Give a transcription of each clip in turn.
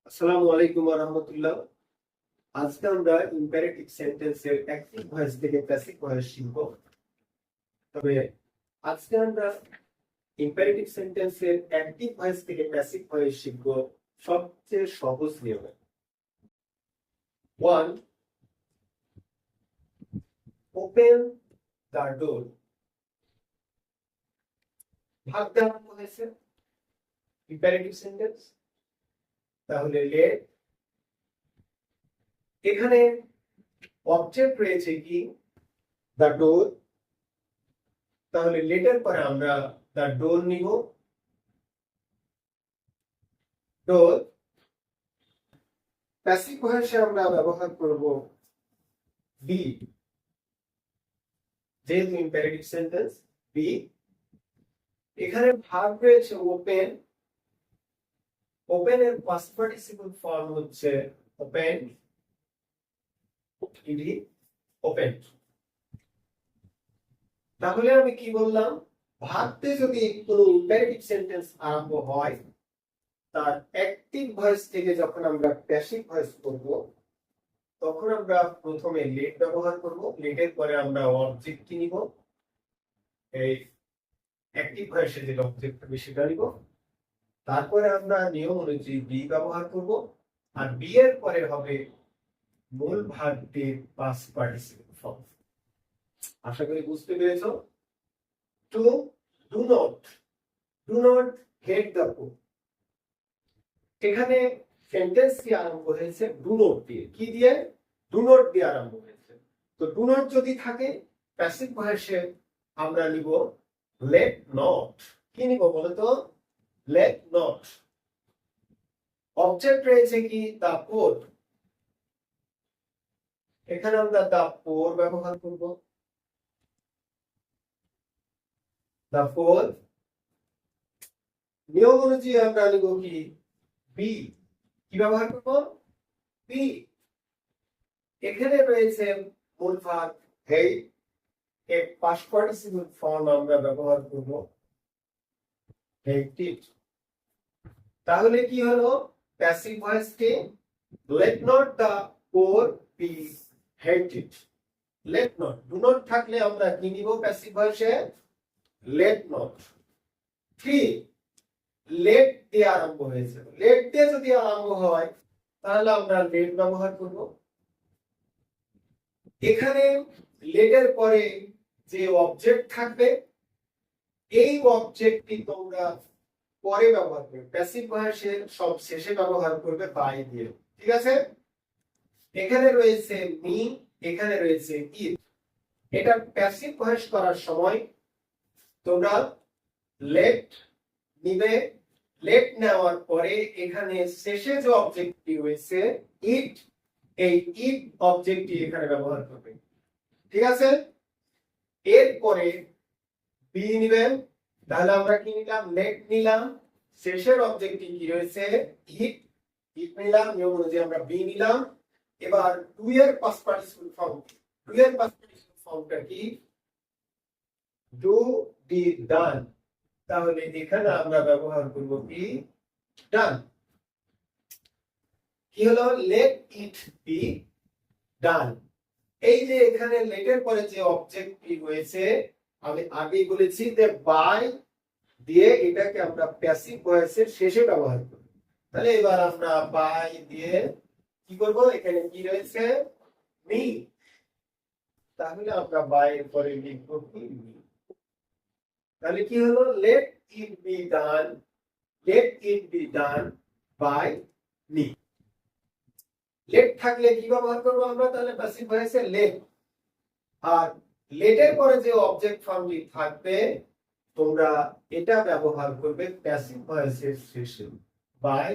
আসসালামু আলাইকুম ওয়া রাহমাতুল্লাহ। আজকে আমরা ইম্পারেটিভ সেন্টেন্সের অ্যাক্টিভ ভয়েস থেকে প্যাসিভ ভয়েস শিখব। তবে আজকে আমরা ইম্পারেটিভ সেন্টেন্সের অ্যাক্টিভ ভয়েস থেকে প্যাসিভ ভয়েস শিখব সবচেয়ে সহজ নিয়মে। 1. Open the door. ভাগ দেওয়া হয়েছে ইম্পারেটিভ সেন্টেন্স, তাহলে লেট। এখানে অবজেক্ট রয়েছে কি দ্য ডোর, তাহলে লেটের পরে আমরা দ্য ডোর নিব। ডোর প্যাসিভ ভয়েসে আমরা ব্যবহার করব বি, যেহেতু ইম্পারেটিভ সেন্টেন্স বি। এখানে ভার্ব রয়েছে ওপেন। ওপেন এর পাস্ট পার্টিসিপল ফর্ম হচ্ছে ওপেন, ইডি ওপেন। তাহলে আমি কি বললাম, ভার্বে যদি কোনো ইম্পারেটিভ সেন্টেন্স আরম্ভ হয়, তার অ্যাক্টিভ ভয়েস থেকে যখন আমরা প্যাসিভ ভয়েস করব, তখন আমরা প্রথমে লেট ব্যবহার করব। লেটের পরে আমরা অবজেক্ট নিব, এই অ্যাক্টিভ ভয়েসে যে অবজেক্ট হবে সেটা নিব। তারপরে আমরা নিয়ম অনুযায়ী বি ব্যবহার করব, আর বি এর পরে হবে মূল ভার্বটির পাস্ট পার্টিসিপল ফর্ম। আশা করি বুঝতে পেরেছো। To do not hate the poor. এখানে সেন্টেন্সটি আরম্ভ হয়েছে ডু নট দিয়ে। কি দিয়ে? ডু নট দিয়ে আরম্ভ হয়েছে। তো ডু নট যদি থাকে, প্যাসিভ ভয়েসে আমরা নিব লেট নট। কি নিব বলো তো? Let not. অবজেক্ট রয়েছে কি দ্য পোর, এখানে আমরা দ্য পোর ব্যবহার করব। দ্য পোর নিয়ম অনুযায়ী আমরা নিব কি বি। কি ব্যবহার করব? বি। এখানে রয়েছে মূল ভার্ব হেট, এর পাস্ট পার্টিসিপল ফর্ম আমরা ব্যবহার করব হেটেড। তাহলে কি হলো? প্যাসিভ ভয়েসকে let not the poor be hated. Let not, do not থাকলে আমরা কি নিব প্যাসিভ ভয়েসে? Let not. থ্রি, লেট দিয়ে আরম্ভ হয়েছে। লেট দিয়ে যদি আরম্ভ হয়, তাহলে আমরা লেট ব্যবহার করব। এখানে লেটের পরে যে অবজেক্ট থাকবে, এই অবজেক্টটি তোমরা পরে ব্যবহার করবে, প্যাসিভ ভয়েসের সব শেষে ব্যবহার করবে বাই দিয়ে। ঠিক আছে? এখানে রয়েছে মি, এখানে রয়েছে ইট। এটা প্যাসিভ ভয়েস করার সময় তোমরা লেট নিবে। লেট নেওয়ার পরে এখানে শেষে যে অবজেক্টটি রয়েছে ইট, এই ইট অবজেক্টটি এখানে ব্যবহার করবে। ঠিক আছে? এরপরে বি নিবেন। তাহলে আমরা কি নিলাম? লেট নিলাম। শেষের অবজেক্টটি কি রয়েছে? ইট। ইট নিলাম, নিয়ম অনুযায়ী আমরা বি নিলাম। এবার ডু এর পাস্ট পার্টিসিপল ফর্ম। ডু এর পাস্ট পার্টিসিপল ফর্মটা কি? ডু, ডিড, ডান। তাহলে এখানে আমরা ব্যবহার করব কি? ডান। কি হলো? লেট ইট বি ডান। এই যে এখানে লেটের পরে যে অবজেক্টটি রয়েছে, আমি আগেই বলেছি যে বাই দিয়ে এটাকে আমরা প্যাসিভ ভয়েসের শেষে ব্যবহার করব। তাহলে এবার আমরা বাই দিয়ে কি করব? এখানে কি রয়েছে? মি। তাহলে আমরা বাই এর পরে লিখব কি? মি। তাহলে কি হলো? Let it be done, let it be done by me. Let থাকলে কি ব্যবহার করব আমরা? তাহলে প্যাসিভ ভয়েসে লেট। আর লেটের পরে যে অবজেক্ট ফর্মটি থাকবে, তোমরা এটা ব্যবহার করবে প্যাসিভ ভয়েসের শেষে বাই।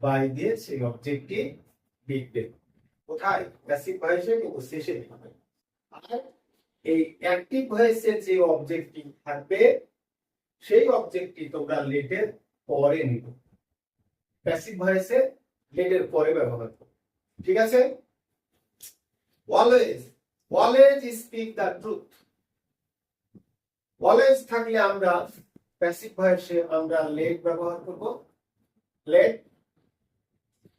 বাই দিয়ে সেই অবজেক্টটি লিখবে। কোথায়? প্যাসিভ ভয়েসে, কিন্তু শেষে লিখবে। আর এই অ্যাক্টিভ ভয়েসের যে অবজেক্টটি থাকবে, সেই অবজেক্টটি তোমরা লেটের পরে নিবে। প্যাসিভ ভয়েসে লেটের পরে ব্যবহার করবে। ঠিক আছে? Always, always speak the truth. Always থাকলে আমরা প্যাসিভ ভয়েসে আমরা লেট ব্যবহার করব। লেট।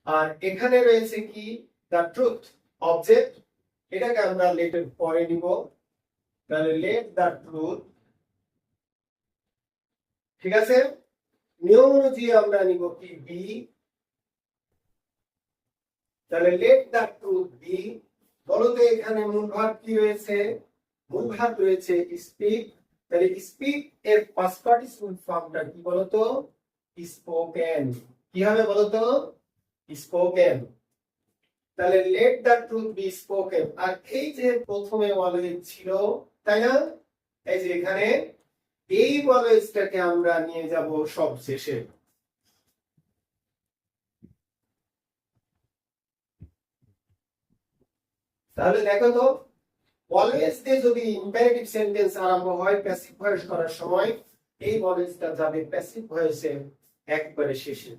আর এখানে রয়েছে কি দ্য ট্রুথ অবজেক্ট, এটাকে আমরা লেটের পরে নিব, তাহলে লেট দ্য ট্রুথ, ঠিক আছে। নিয়ম অনুযায়ী আমরা নিব কি বি, তাহলে লেট দ্য ট্রুথ বি। বলতো এখানে মূল ভার্ব কি রয়েছে, মূল ভার্ব রয়েছে স্পিক, তাহলে স্পিক এর পাস্ট পার্টিসিপল ফর্মটা কি বলতো, স্পোকেন। কি হবে বলতো, স্পোকেন। তাহলে let the truth be spoken. আর এই যে প্রথমে অলওয়েজ ছিল, তাই না, এই যে এখানে এই অলওয়েজটাকে আমরা নিয়ে যাব সব শেষে। তাহলে দেখো তো, অলওয়েজ দিয়ে যদি ইম্পারেটিভ সেন্টেন্স আরম্ভ হয় প্যাসিভ ভয়েস করার সময়, এই অলওয়েজটা যাবে প্যাসিভ ভয়েসে একবারে শেষে,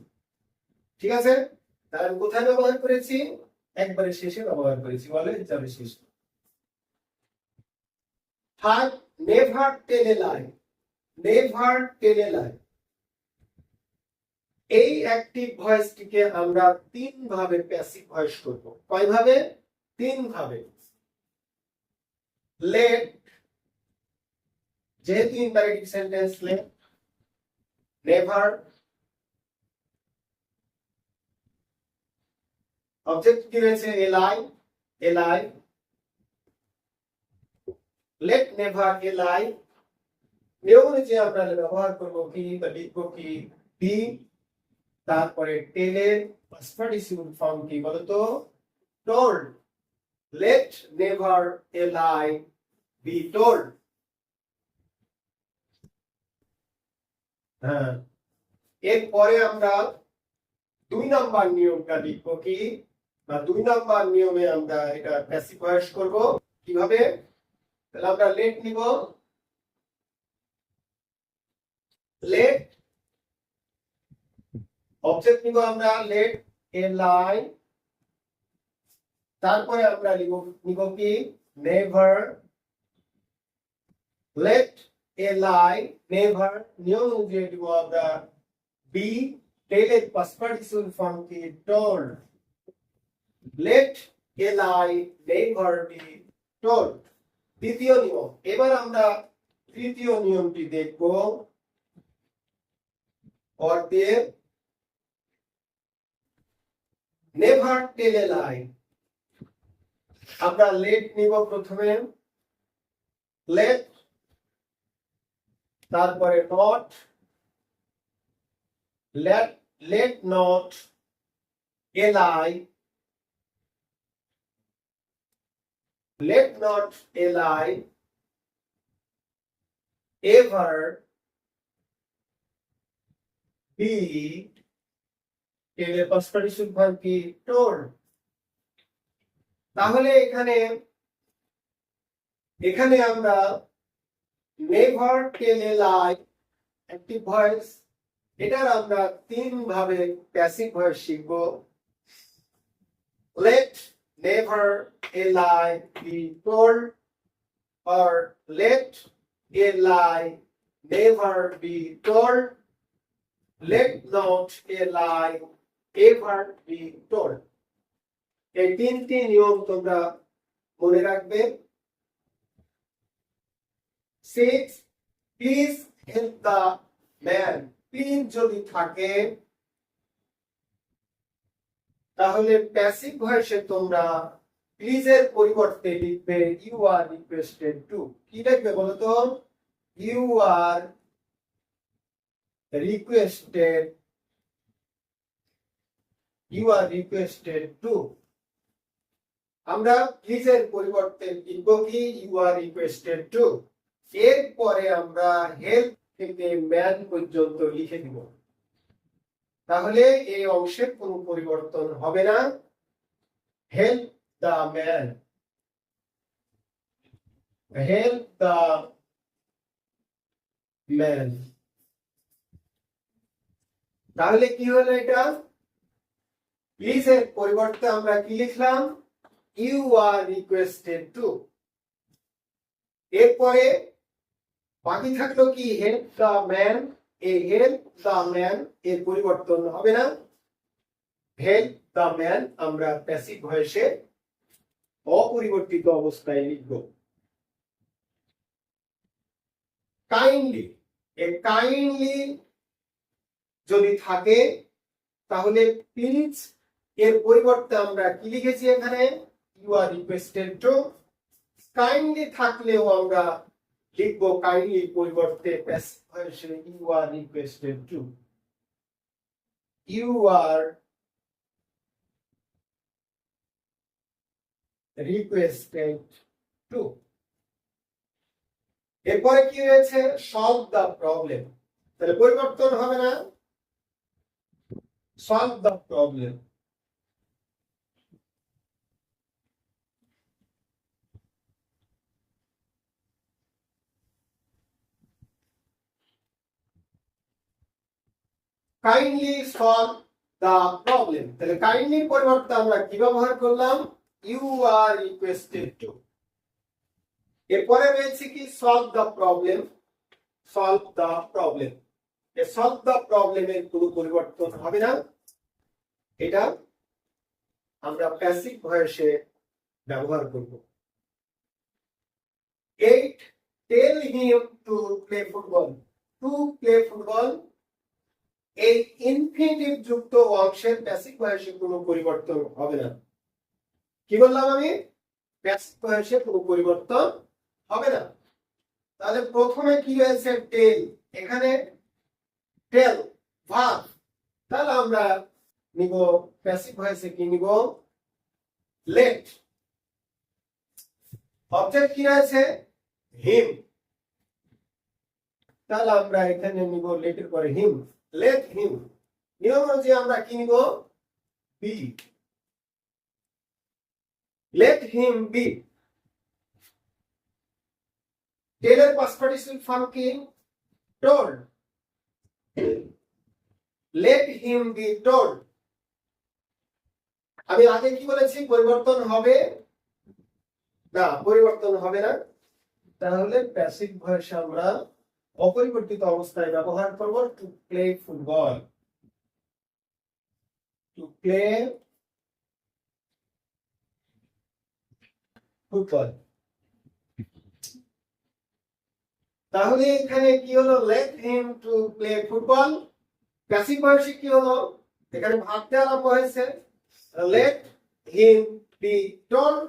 ঠিক আছে। তাহলে কোথায় ব্যবহার করেছি, একবারে শেষে ব্যবহার করেছি, অলওয়েজ যাবে শেষে। Third, never tell a lie, never tell a লাই। এই অ্যাক্টিভ ভয়েসটিকে আমরা তিন ভাবে প্যাসিভ ভয়েস করব। কয় ভাবে, তিন ভাবে। লেট, যেহেতু imperative sentence late, never, object কি রয়েছে এলাই, এলাই, লেট নেভার এলাই। নিয়ম অনুযায়ী আমরা ব্যবহার করব কি বা লিখব কি বি, তারপরে টেলের পাস্ট পার্টিসিপল ফর্ম কি বলতো, told. Late never a lie be told. হ্যাঁ, এরপরে আমরা 2 নাম্বার নিয়মটা লিখব কি, বা 2 নাম্বার নিয়মে আমরা এটা প্যাসিভ ভয়েস করব কিভাবে। তাহলে আমরা লেট নিব, লেট, অবজেক্ট নিব আমরা লেট এ লাই, তারপরে আমরা নিব কি never, let a lie never. নিয়ম অনুযায়ী দিব আমরা বি, টেলের পাস্ট পার্টিসিপল ফর্ম কি told. Let a lie never be told. দ্বিতীয় নিয়ম। এবার আমরা তৃতীয় নিয়মটি দেখব, অর্থের নেভার টেল এ লাই। আমরা লেট নিব প্রথমে, লেট, তারপরে not, let, let not a lie, let not a lie ever be, টেলের পাস্ট পার্টিসিপল ফর্ম কি টোল্ড। তাহলে এখানে এখানে আমরা never tell a lie active voice, এটার আমরা তিন ভাবে প্যাসিভ ভয়েস শিখব। Let never a lie be told, or let a lie never be told, let not a lie ever be told. এই তিনটি নিয়ম তোমরা মনে রাখবে। 6, please help the man, please যদি থাকে তাহলে প্যাসিভ ভয়েসে তোমরা প্লিজ এর পরিবর্তে লিখবে ইউ আর রিকোয়েস্টেড টু। কি লিখবে বলো তো, you are requested, you are requested to. আমরা প্লিজ এর পরিবর্তে লিখব কি ইউ আর রিকোয়েস্টেড টু। এরপরে আমরা হেল্প থেকে ম্যান পর্যন্ত লিখে দিব, তাহলে এই অংশের কোনো পরিবর্তন হবে না। Help the man, help the man। তাহলে কি হলো এটা, প্লিজ এর পরিবর্তে আমরা কি লিখলাম, ইউ আর রিকোয়েস্টেড টু। এরপরে বাকি থাকলো কি হেল্প দ্য ম্যান, এই হেল্প দ্য ম্যান এর পরিবর্তন হবে না, হেল্প দ্য ম্যান আমরা প্যাসিভ ভয়েসে অপরিবর্তিত অবস্থায় লিখব। কাইন্ডলি, এই কাইন্ডলি যদি থাকে তাহলে প্লিজ এর পরিবর্তে আমরা কি লিখেছি এখানে, you are requested to. Kindly থাকলেও আমরা লিখবো কাইন্ডলি পরিবর্তে প্যাসিভ ভয়েসে you are requested to. You are requested to. এরপরে কি হয়েছে, সলভ দ্য প্রবলেম, তাহলে পরিবর্তন হবে না, solve the problem. Kindly solve the problem, তাহলে কাইন্ডলি পরিবর্তে আমরা কি ব্যবহার করলাম, ইউ আর রিকোয়েস্টেড টু। এরপরে রয়েছে কি, solve the problem. Solve the problem, এই সলভ দ্য প্রবলেমের কোনো পরিবর্তন হবে না, এটা আমরা প্যাসিভ ভয়েসে ব্যবহার করব। 8 tell him to play football. To play football, এই ইনফিনিটিভ যুক্ত অংশের প্যাসিভ ভয়েসে কোনো পরিবর্তন হবে না। কি বললাম আমি, প্যাসিভ ভয়েসে কোনো পরিবর্তন হবে না। তাহলে প্রথমে কি হয়েছে, টেল, এখানে টেল ভার্ব, তাহলে আমরা নিব প্যাসিভ ভয়েসে কি নিব, লেট। অবজেক্ট কি আছে, হিম, তাহলে আমরা এখানে নিব লেটের পরে হিম, লেট হিম। নিয়ম অনুযায়ী আমরা কি নিব, বি, লেট হিম বি। টেলের পাস্ট পার্টিসিপল ফর্ম কি, told, let him be told. আমি আগে কি বলেছি, পরিবর্তন হবে না, পরিবর্তন হবে না, তাহলে প্যাসিভ ভয়েস আমরা অপরিবর্তিত অবস্থায় ব্যবহার করব, to play football. To play football, তাহলে এখানে কি হলো, let him to play football. Passive ভয়েসে কি হলো, এখানে ভাবতে আরম্ভ হয়েছে, let him be told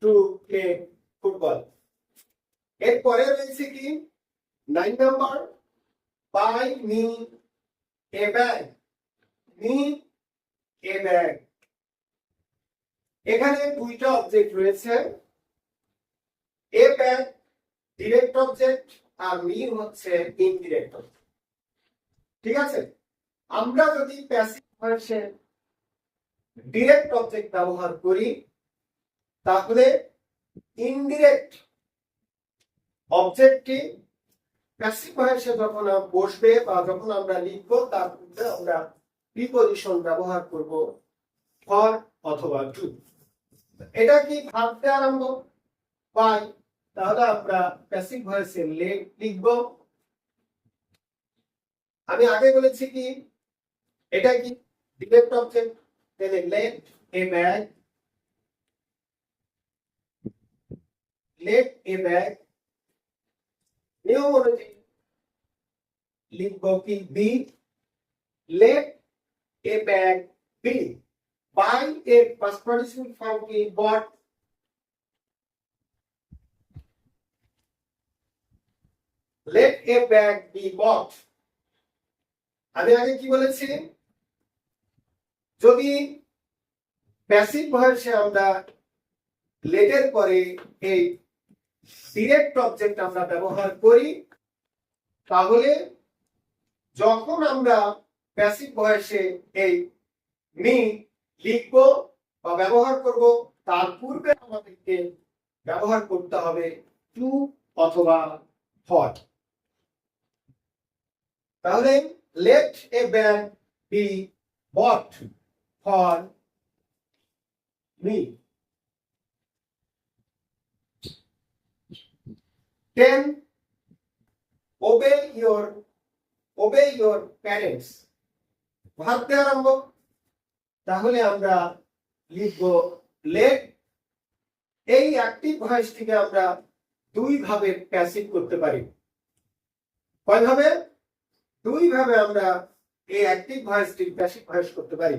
to play football. এরপরে রয়েছে কি, 9 number, buy me a bag. Me a bag, এখানে দুইটা অবজেক্ট রয়েছে, এ ব্যাগ ডিরেক্ট অবজেক্ট আর মি হচ্ছে ইনডিরেক্ট অবজেক্ট। ঠিক আছে, আমরা যদি প্যাসিভ ভয়েসে ডিরেক্ট অবজেক্ট ব্যবহার করি তাহলে ইনডিরেক্ট অবজেক্টটি প্যাসিভ ভয়েসে যখন বসবে বা যখন আমরা লিখব তার মধ্যে আমরা প্রিপজিশন ব্যবহার করব ফর অথবা টু। এটা কি ভাবতে আরম্ভ, বাই, তাহলে আমরা প্যাসিভ ভয়েসে লেট লিখব। আমি আগে বলেছি কি, এটা কি ডিরেক্ট অবজেক্ট, তাহলে let a bag, let a bag. নিয়ম অনুযায়ী লিখব কি, be, let a bag be. Buy এর পাস্ট পার্টিসিপল ফর্ম কি, bought. Let a bag be bought. আমি আগে কি বলেছি, যদি প্যাসিভ ভয়েসে আমরা লেটের পরে এই ডিরেক্ট অবজেক্ট আমরা ব্যবহার করি তাহলে যখন আমরা প্যাসিভ ভয়েসে এই মি লিখব বা ব্যবহার করব তার পূর্বে আমাদেরকে ব্যবহার করতে হবে টু অথবা ফর। তাহলে let a bag be bought for me. 10 obey your parents। ভাবতে আরম্ভ, তাহলে আমরা লিখব লেট। এই অ্যাক্টিভ ভয়েসটিকে আমরা দুই ভাবে প্যাসিভ করতে পারি। কয়ভাবে? দুই ভাবে আমরা এই অ্যাক্টিভ ভয়েসটি প্যাসিভ ভয়েস করতে পারি।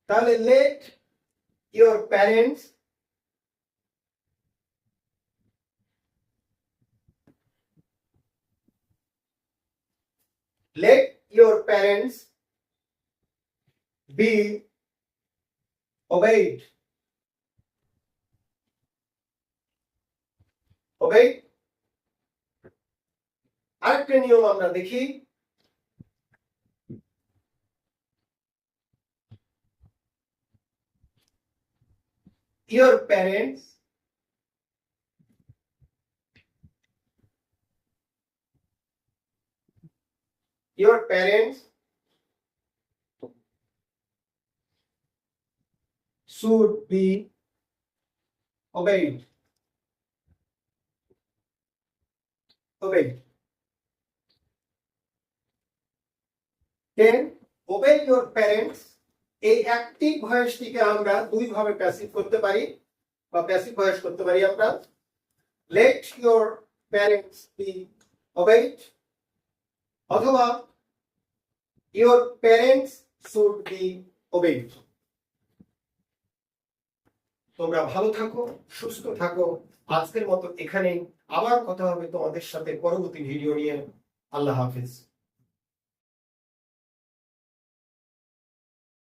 তাহলে let your parents be obeyed. আরেকটা নিয়ম আমরা দেখি। Your parents should be obeyed. Then obey your parents, এই অ্যাক্টিভ ভয়েসটিকে আমরা দুই ভাবে প্যাসিভ করতে পারি বা প্যাসিভ ভয়েস করতে পারি আমরা। Let your parents be obeyed, অথবা your parents should be obeyed. তোমরা ভালো থাকো, সুস্থ থাকো। আজকের মতো এখানেই, আবার কথা হবে তোমাদের সাথে পরবর্তী ভিডিও নিয়ে। আল্লাহ হাফেজ।